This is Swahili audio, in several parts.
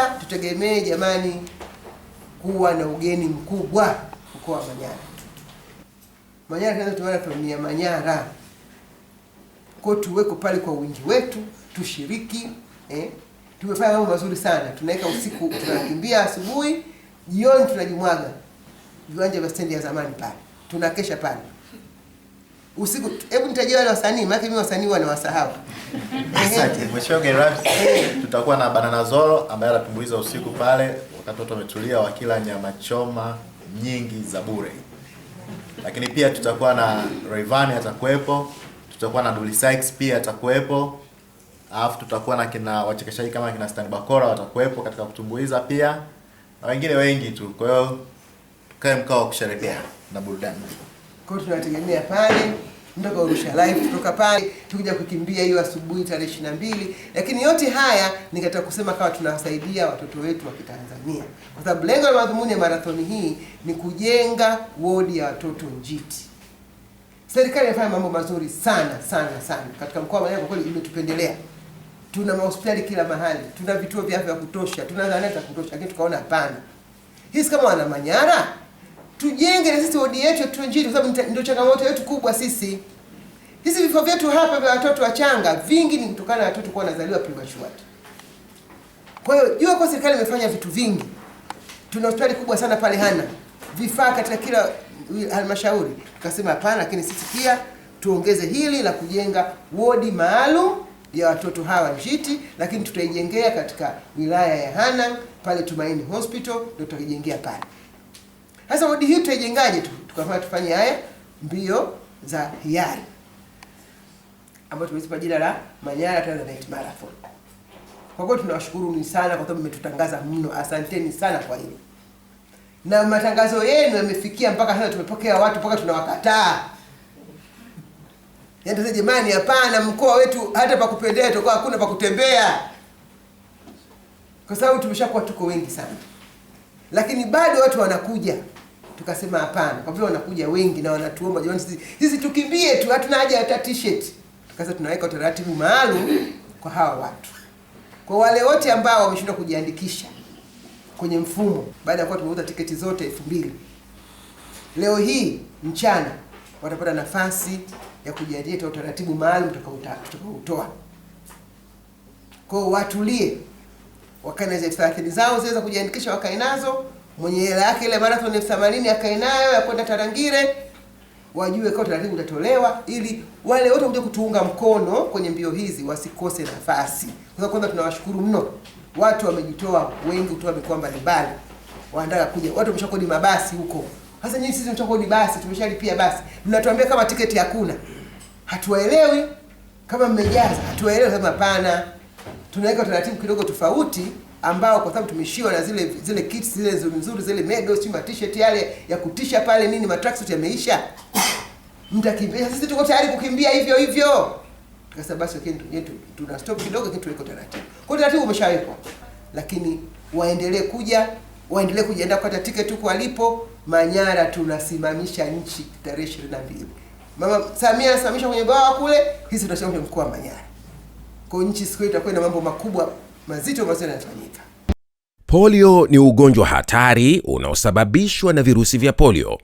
Sasa tutegemee jamani kuwa na ugeni mkubwa mkoa wa Manyara. Manyara kwanza tunaona familia Manyara. Kwa tuweko pale kwa wingi wetu, tushiriki, tumefanya mambo mazuri sana. Tunaweka usiku, tunakimbia asubuhi, jioni tunajimwaga. Viwanja vya stendi ya zamani pale. Tunakesha pale. Usiku, hebu nitajie wale wasanii, maana mimi wasanii wanawasahau. Asante. Mheshimiwa Gerard, tutakuwa na Banana Zoro ambaye anatumbuiza usiku pale wakati watu wametulia wakila nyama choma nyingi za bure. Lakini pia tutakuwa na Rayvanny atakuwepo, tutakuwa na Dully Sykes pia atakuwepo. Alafu tutakuwa na kina wachekeshaji kama kina Stan Bakora watakuwepo katika kutumbuiza pia. Na wengine wengi tu. Kwa hiyo tukae mkao wa kusherehekea na burudani. Kwa hiyo tunategemea pale ndoka urusha live kutoka pale tukija kukimbia hiyo asubuhi tarehe 22, lakini yote haya nikataka kusema kama tunawasaidia watoto wetu wa Kitanzania, kwa sababu lengo la madhumuni ya marathoni hii ni kujenga wodi ya watoto njiti. Serikali inafanya mambo mazuri sana katika mkoa wa Manyara. Kwa kweli imetupendelea. Tuna hospitali kila mahali, tuna vituo vya afya kutosha, tuna zahanati za kutosha, lakini tukaona hapana, hizi kama wana Manyara tujenge na sisi wodi yetu tu njiti, kwa sababu ndio changamoto yetu kubwa sisi. Hizi vifo vyetu hapa vya watoto wachanga vingi ni kutokana na watoto kuwa wanazaliwa premature. Kwa hiyo jua kwa serikali imefanya vitu vingi. Tuna hospitali kubwa sana pale hana vifaa katika kila halmashauri. Tukasema hapana, lakini sisi pia tuongeze hili la kujenga wodi maalum ya watoto hawa njiti, lakini tutaijengea katika wilaya ya Hanang pale Tumaini Hospital, ndio tutajengea pale. Sasa wodi hii tutaijengaje? Tukafanya tufanye haya mbio za hiari ambayo tumezipa jina la Manyara Tanzanite Marathon. Kwa kweli tunawashukuru sana kwa sababu mmetutangaza mno. Asanteni sana kwa hilo. Na matangazo yenu yamefikia mpaka sasa tumepokea watu mpaka tunawakataa. Yaani jamani, hapana, mkoa wetu hata pa kupendea tutakuwa hakuna pa kutembea. Kwa sababu tumeshakuwa tuko wengi sana. Lakini bado watu wanakuja. Tukasema hapana, kwa vile wanakuja wengi na wanatuomba jamani sisi tukimbie tu, hatuna haja ya t-shirt. Tukasema tunaweka utaratibu maalum kwa hawa watu. Kwa wale wote ambao wameshindwa kujiandikisha kwenye mfumo baada ya kuwa tumeuza tiketi zote 2000, leo hii mchana watapata nafasi ya kujiandikisha utaratibu maalum tutakaotoa. Kwa watulie, wakae na zile 30 zao ziweza kujiandikisha, wakae nazo. Mwenye hela yake ile marathon 80 akae nayo ya kwenda Tarangire, wajue kwa utaratibu utatolewa ili wale wote kuja kutuunga mkono kwenye mbio hizi wasikose nafasi. Kwa kwanza tunawashukuru mno. Watu wamejitoa wengi kutoka mikoa mbalimbali. Wanataka kuja. Watu wameshakodi mabasi huko. Sasa nyinyi sisi tumeshakodi basi, tumeshalipia basi. Mnatuambia kama tiketi hakuna. Hatuwaelewi. Kama mmejaza, hatuwaelewi. Kama hapana. Tunaweka utaratibu kidogo tofauti ambao kwa sababu tumeshiwa na zile kits zile nzuri zile medals, t-shirt yale ya kutisha pale nini, matracksuit yameisha. Mtakimbia, sisi tuko tayari kukimbia hivyo. Tukasema basi tuna stop kidogo, kitu tuweke taratibu. Kwa taratibu umeshawekwa. Lakini waendelee kujiandaa kupata tiketi huko walipo. Manyara tunasimamisha nchi tarehe 22. Mama Samia anasimamisha kwenye bwawa kule, hizi tunasema kwenye mkoa wa Manyara. Kwa nchi siku itakuwa na mambo makubwa mazito yanafanyika. Polio ni ugonjwa hatari unaosababishwa na virusi vya polio.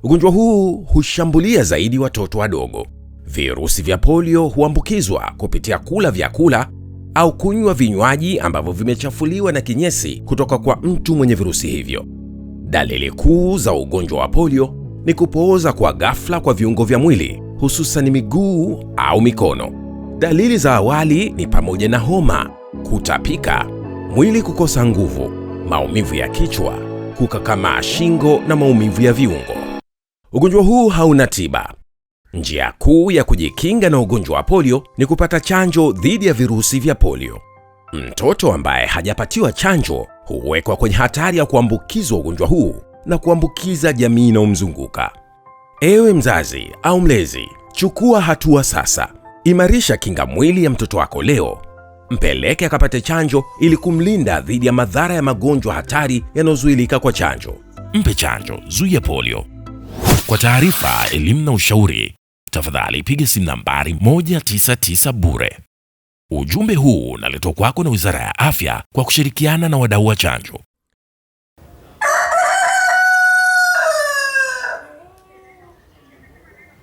Ugonjwa huu hushambulia zaidi watoto wadogo. Virusi vya polio huambukizwa kupitia kula vyakula au kunywa vinywaji ambavyo vimechafuliwa na kinyesi kutoka kwa mtu mwenye virusi hivyo. Dalili kuu za ugonjwa wa polio ni kupooza kwa ghafla kwa viungo vya mwili, hususan miguu au mikono. Dalili za awali ni pamoja na homa, kutapika, mwili kukosa nguvu, maumivu ya kichwa, kukakamaa shingo na maumivu ya viungo. Ugonjwa huu hauna tiba. Njia kuu ya kujikinga na ugonjwa wa polio ni kupata chanjo dhidi ya virusi vya polio. Mtoto ambaye hajapatiwa chanjo huwekwa kwenye hatari ya kuambukizwa ugonjwa huu na kuambukiza jamii inayomzunguka. Ewe mzazi au mlezi, chukua hatua sasa. Imarisha kinga mwili ya mtoto wako leo. Mpeleke akapate chanjo ili kumlinda dhidi ya madhara ya magonjwa hatari yanayozuilika kwa chanjo. Mpe chanjo, zuia polio. Kwa taarifa, elimu na ushauri, tafadhali piga simu nambari 199 bure. Ujumbe huu unaletwa kwako na Wizara ya Afya kwa kushirikiana na wadau wa chanjo.